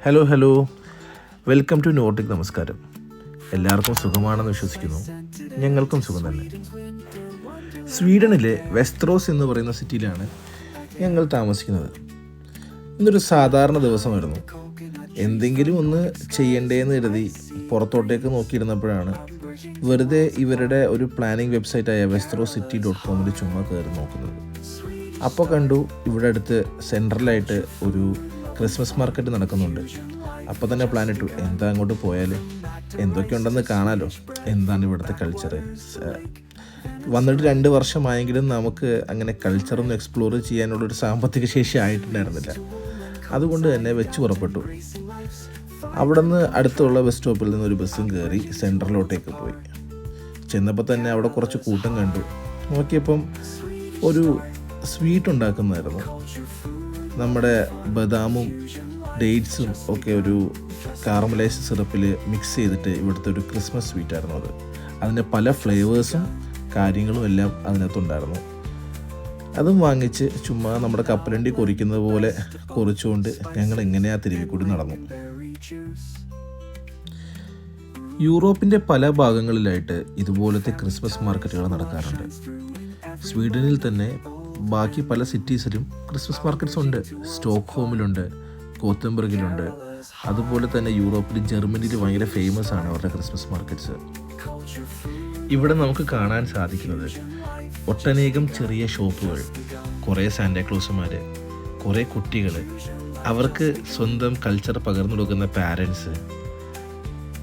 Hello welcome to Nordic. നമസ്കാരം. എല്ലാവർക്കും സുഖമാണെന്ന് വിശ്വസിക്കുന്നു. ഞങ്ങൾക്കും സുഖം തന്നെ. സ്വീഡനിലെ വെസ്ത്രോസ് എന്ന് പറയുന്ന സിറ്റിയിലാണ് ഞങ്ങൾ താമസിക്കുന്നത്. ഇന്നൊരു സാധാരണ ദിവസമായിരുന്നു. എന്തെങ്കിലും ഒന്ന് ചെയ്യണ്ടേന്ന് കരുതി പുറത്തോട്ടേക്ക് നോക്കിയിരുന്നപ്പോഴാണ് വെറുതെ ഇവരുടെ ഒരു പ്ലാനിങ് വെബ്സൈറ്റായ westrocity.com ചുമ്മാ കയറി നോക്കുന്നത്. അപ്പോൾ കണ്ടു ഇവിടെ അടുത്ത് സെൻട്രലായിട്ട് ഒരു ക്രിസ്മസ് മാർക്കറ്റ് നടക്കുന്നുണ്ട്. അപ്പോൾ തന്നെ പ്ലാൻ ഇട്ടു, എന്താ അങ്ങോട്ട് പോയാൽ എന്തൊക്കെയുണ്ടെന്ന് കാണാമല്ലോ, എന്താണ് ഇവിടുത്തെ കൾച്ചർ. വന്നിട്ട് 2 വർഷമായെങ്കിലും നമുക്ക് അങ്ങനെ കൾച്ചറൊന്നും എക്സ്പ്ലോർ ചെയ്യാനുള്ളൊരു സാമ്പത്തിക ശേഷി ആയിട്ടുണ്ടായിരുന്നില്ല. അതുകൊണ്ട് തന്നെ വെച്ച് പുറപ്പെട്ടു. അവിടെ നിന്ന് അടുത്തുള്ള ബസ് സ്റ്റോപ്പിൽ നിന്ന് ഒരു ബസ്സും കയറി സെൻട്രലിലോട്ടേക്ക് പോയി. ചെന്നപ്പോൾ തന്നെ അവിടെ കുറച്ച് കൂട്ടം കണ്ടു. നോക്കിയപ്പം ഒരു സ്വീറ്റ് ഉണ്ടാക്കുന്നതായിരുന്നു. നമ്മുടെ ബദാമും ഡേറ്റ്സും ഒക്കെ ഒരു കാരമലൈസ് സിറപ്പിൽ മിക്സ് ചെയ്തിട്ട് ഇവിടുത്തെ ഒരു ക്രിസ്മസ് സ്വീറ്റായിരുന്നു അത്. അതിൻ്റെ പല ഫ്ലേവേഴ്സും കാര്യങ്ങളും എല്ലാം അതിനകത്തുണ്ടായിരുന്നു. അതും വാങ്ങിച്ച് ചുമ്മാ നമ്മുടെ കപ്പലണ്ടി കൊറിക്കുന്നത് പോലെ കൊറിച്ചുകൊണ്ട് ഞങ്ങൾ എങ്ങനെയാ തിരുവിക്കൂടി നടന്നു. യൂറോപ്പിൻ്റെ പല ഭാഗങ്ങളിലായിട്ട് ഇതുപോലത്തെ ക്രിസ്മസ് മാർക്കറ്റുകൾ നടക്കാറുണ്ട്. സ്വീഡനിൽ തന്നെ ബാക്കി പല സിറ്റീസിലും ക്രിസ്മസ് മാർക്കറ്റ്സ് ഉണ്ട്. സ്റ്റോക്ക്ഹോമിലുണ്ട്, ഗോത്തംബർഗിലുണ്ട്. അതുപോലെ തന്നെ യൂറോപ്പിൽ ജർമ്മനിയിൽ ഭയങ്കര ഫേമസ് ആണ് അവരുടെ ക്രിസ്മസ് മാർക്കറ്റ്സ്. ഇവിടെ നമുക്ക് കാണാൻ സാധിക്കുന്നത് ഒട്ടനേകം ചെറിയ ഷോപ്പുകൾ, കുറേ സാന്റാക്ലോസുമാർ, കുറേ കുട്ടികൾ, അവർക്ക് സ്വന്തം കൾച്ചർ പകർന്നു കൊടുക്കുന്ന പാരൻസ്,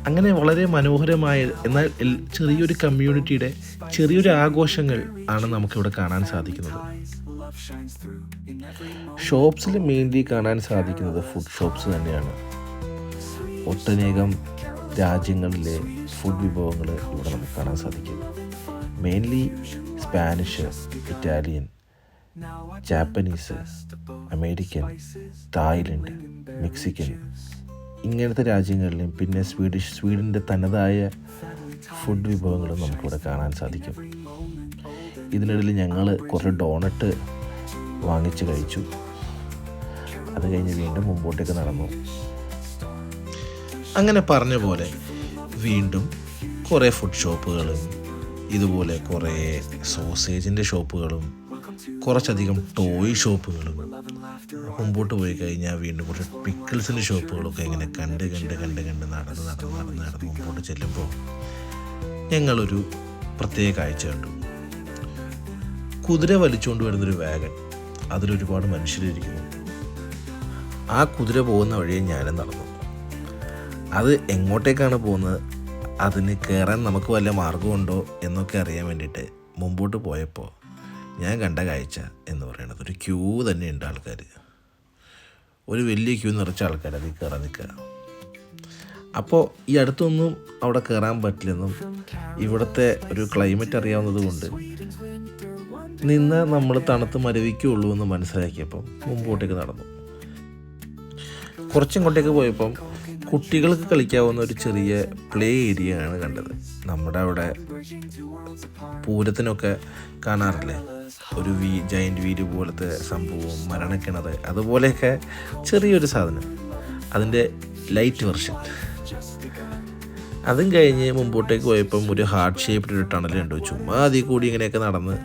അങ്ങനെ വളരെ മനോഹരമായ എന്നാൽ ചെറിയൊരു കമ്മ്യൂണിറ്റിയുടെ ചെറിയൊരു ആഘോഷങ്ങൾ ആണ് നമുക്കിവിടെ കാണാൻ സാധിക്കുന്നത്. ഷോപ്സിൽ മെയിൻലി കാണാൻ സാധിക്കുന്നത് ഫുഡ് ഷോപ്സ് തന്നെയാണ്. ഒട്ടനേകം രാജ്യങ്ങളിലെ ഫുഡ് വിഭവങ്ങൾ ഇവിടെ നമുക്ക് കാണാൻ സാധിക്കും. Mainly Spanish, Italian, Japanese, American, Thailand, Mexican, ഇങ്ങനത്തെ രാജ്യങ്ങളിലും പിന്നെ സ്വീഡൻ്റെ തനതായ ഫുഡ് വിഭവങ്ങളും നമുക്കിവിടെ കാണാൻ സാധിക്കും. ഇതിനിടയിൽ ഞങ്ങൾ കുറേ ഡോണറ്റ് വാങ്ങിച്ച് കഴിച്ചു. അത് കഴിഞ്ഞ് വീണ്ടും മുമ്പോട്ടേക്ക് നടന്നു. അങ്ങനെ പറഞ്ഞ പോലെ വീണ്ടും കുറേ ഫുഡ് ഷോപ്പുകളും ഇതുപോലെ കുറേ സോസേജിൻ്റെ ഷോപ്പുകളും കുറച്ചധികം ടോയ് ഷോപ്പുകളും, മുമ്പോട്ട് പോയി കഴിഞ്ഞാൽ വീണ്ടും കുറച്ച് പിക്കിൾസിൻ്റെ ഷോപ്പുകളൊക്കെ ഇങ്ങനെ കണ്ട് നടന്ന് മുമ്പോട്ട് ചെല്ലുമ്പോൾ ഞങ്ങളൊരു പ്രത്യേക കാഴ്ച കണ്ടു. കുതിര വലിച്ചുകൊണ്ട് വരുന്നൊരു വാഗൺ, അതിലൊരുപാട് മനുഷ്യരിരിക്കുന്നു. ആ കുതിര പോകുന്ന വഴിയെ ഞാനും നടന്നു. അത് എങ്ങോട്ടേക്കാണ് പോകുന്നത്, അതിന് കയറാൻ നമുക്ക് വല്ല മാർഗമുണ്ടോ എന്നൊക്കെ അറിയാൻ വേണ്ടിയിട്ട് മുമ്പോട്ട് പോയപ്പോൾ ഞാൻ കണ്ട കാഴ്ച എന്ന് പറയുന്നത് ഒരു ക്യൂ തന്നെയുണ്ട്. ആൾക്കാർ, ഒരു വലിയ ക്യൂ നിറച്ച ആൾക്കാർ അതിൽ കയറാൻ നിൽക്കുക. അപ്പോൾ ഈ അടുത്തൊന്നും അവിടെ കയറാൻ പറ്റില്ലെന്നും ഇവിടുത്തെ ഒരു ക്ലൈമറ്റ് അറിയാവുന്നത് കൊണ്ട് നിന്ന് നമ്മൾ തണുത്ത് മരവിക്കുള്ളൂ എന്ന് മനസ്സിലാക്കിയപ്പം മുമ്പോട്ടേക്ക് നടന്നു. കുറച്ചിങ്ങോട്ടേക്ക് പോയപ്പം കുട്ടികൾക്ക് കളിക്കാവുന്ന ഒരു ചെറിയ പ്ലേ ഏരിയ ആണ് കണ്ടത്. നമ്മുടെ അവിടെ പൂരത്തിനൊക്കെ കാണാറില്ലേ, ഒരു ജയൻറ്റ് വീല് പോലത്തെ സംഭവം, മരണക്കിണർ, അതുപോലെയൊക്കെ ചെറിയൊരു സാധനം, അതിൻ്റെ ലൈറ്റ് വെർഷൻ. അതും കഴിഞ്ഞ് മുമ്പോട്ടേക്ക് പോയപ്പം ഒരു ഹാർട്ട് ഷേപ്പിലൊരു ടണൽ കണ്ടു. ചുമ്മാ അതിൽ കൂടി ഇങ്ങനെയൊക്കെ നടന്ന്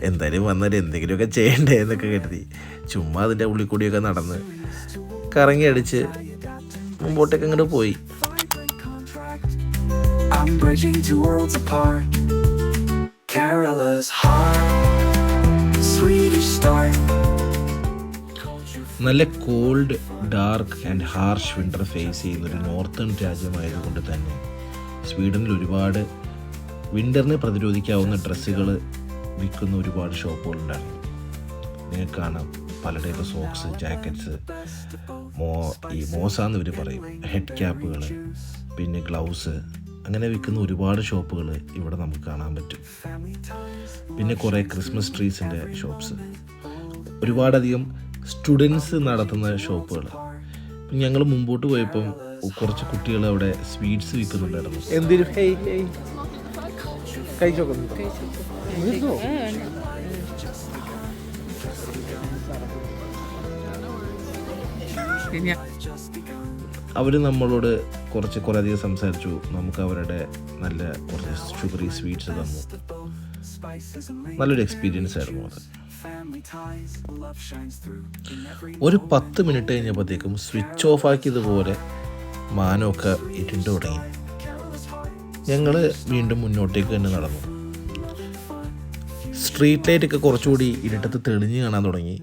എന്തായാലും വന്നാൽ എന്തെങ്കിലുമൊക്കെ ചെയ്യണ്ടേ എന്നൊക്കെ കരുതി ചുമ്മാ അതിൻ്റെ ഉള്ളിൽ കൂടിയൊക്കെ നടന്ന് കറങ്ങി അടിച്ച് മുമ്പോട്ടേക്ക് അങ്ങോട്ട് പോയി. നല്ല cold, dark and harsh winter face ചെയ്യുന്നൊരു നോർത്തേൺ രാജ്യമായതുകൊണ്ട് തന്നെ സ്വീഡനിൽ ഒരുപാട് വിൻ്ററിനെ പ്രതിരോധിക്കാവുന്ന ഡ്രസ്സുകൾ വിൽക്കുന്ന ഒരുപാട് ഷോപ്പുകളുണ്ടായിരുന്നു. നിങ്ങൾക്ക് കാണാം പല ടൈപ്പ് സോക്സ്, ജാക്കറ്റ്സ്, ഈ മോസാന്ന് ഇവർ പറയും, ഹെഡ് ക്യാപ്പുകൾ, പിന്നെ ഗ്ലൗസ്, അങ്ങനെ വിൽക്കുന്ന ഒരുപാട് ഷോപ്പുകൾ ഇവിടെ നമുക്ക് കാണാൻ പറ്റും. പിന്നെ കുറേ ക്രിസ്മസ് ട്രീസിൻ്റെ ഷോപ്സ്, ഒരുപാടധികം സ്റ്റുഡൻസ് നടത്തുന്ന ഷോപ്പുകൾ. ഞങ്ങൾ മുമ്പോട്ട് പോയപ്പം കുറച്ച് കുട്ടികൾ അവിടെ സ്വീറ്റ്സ് വിൽക്കുന്നുണ്ടായിരുന്നു. എന്തിനും അവർ നമ്മളോട് കുറേ അധികം സംസാരിച്ചു. നമുക്ക് അവരുടെ നല്ല കുറച്ച് ഷുഗറി സ്വീറ്റ്സ് തന്നു. നല്ലൊരു എക്സ്പീരിയൻസ് ആയിരുന്നു അത്. ഒരു 10 മിനിറ്റ് കഴിഞ്ഞപ്പോഴത്തേക്കും സ്വിച്ച് ഓഫ് ആക്കിയതുപോലെ മാനമൊക്കെ ഇരുണ്ട് തുടങ്ങി. ഞങ്ങൾ വീണ്ടും മുന്നോട്ടേക്ക് തന്നെ നടന്നു. സ്ട്രീറ്റ് ലൈറ്റൊക്കെ കുറച്ചുകൂടി ഇരുട്ടത്ത് തെളിഞ്ഞ് കാണാൻ തുടങ്ങി.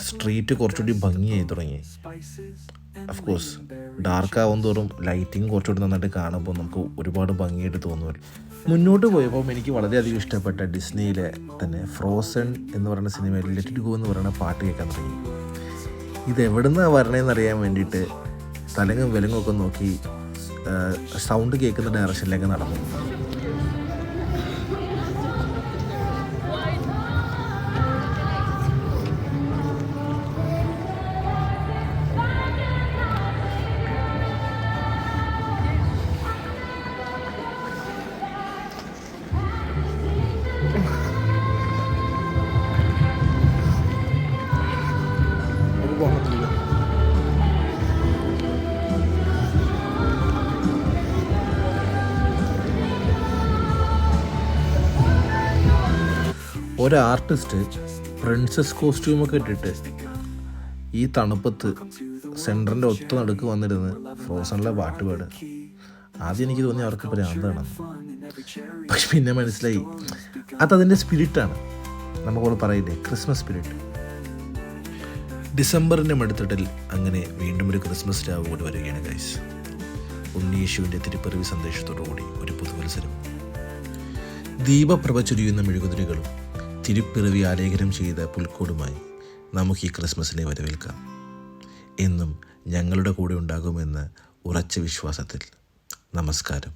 സ്ട്രീറ്റ് കുറച്ചുകൂടി ഭംഗിയായി തുടങ്ങി. ഓഫ്കോഴ്സ് ഡാർക്കാവും തോറും ലൈറ്റിങ് കുറച്ചുകൂടി നന്നായിട്ട് കാണുമ്പോൾ നമുക്ക് ഒരുപാട് ഭംഗിയായിട്ട് തോന്നുമല്ലോ. മുന്നോട്ട് പോയപ്പോൾ എനിക്ക് വളരെയധികം ഇഷ്ടപ്പെട്ട ഡിസ്നിയിലെ തന്നെ ഫ്രോസൺ എന്ന് പറയുന്ന സിനിമയിൽ ലെറ്റ് ഇറ്റ് ഗോ എന്ന് പറയുന്ന പാട്ട് കേൾക്കാൻ തുടങ്ങി. ഇതെവിടെ നിന്നാണ് വരണേന്ന് അറിയാൻ വേണ്ടിയിട്ട് തലങ്ങും വിലങ്ങും ഒക്കെ നോക്കി സൗണ്ട് കേൾക്കുന്ന ഡയറക്ഷനിലേക്ക് നടന്നു. ഒരു ആർട്ടിസ്റ്റ് പ്രിൻസസ് കോസ്റ്റ്യൂമൊക്കെ ഇട്ടിട്ട് ഈ തണുപ്പത്ത് സെൻറ്ററിൻ്റെ ഒത്ത നടുക്ക് വന്നിരുന്ന് ഫ്രോസണിലെ പാട്ട് പാടുക. ആദ്യം എനിക്ക് തോന്നി അവർക്ക് ഭ്രാന്താണ്. പക്ഷെ പിന്നെ മനസ്സിലായി അതതിൻ്റെ സ്പിരിറ്റാണ്. നമുക്കോട് പറയില്ലേ, ക്രിസ്മസ് സ്പിരിറ്റ്. ഡിസംബറിൻ്റെ മടുത്തിട്ടിൽ അങ്ങനെ വീണ്ടും ഒരു ക്രിസ്മസ് രാവ് കൂടി വരികയാണ് ഗൈസ്. ഉണ്ണീയേശുവിൻ്റെ തിരുപ്പിറവി സന്ദേശത്തോടുകൂടി ഒരു പുതുവത്സരം. ദീപപ്രഭ ചൊരിയുന്ന മെഴുകുതിരികളും തിരുപ്പിറവി ആലേഖനം ചെയ്ത പുൽക്കോടുമായി നമുക്ക് ഈ ക്രിസ്മസിനെ വരവേൽക്കാം. എന്നും ഞങ്ങളുടെ കൂടെ ഉണ്ടാകുമെന്ന ഉറച്ച വിശ്വാസത്തിൽ നമസ്കാരം.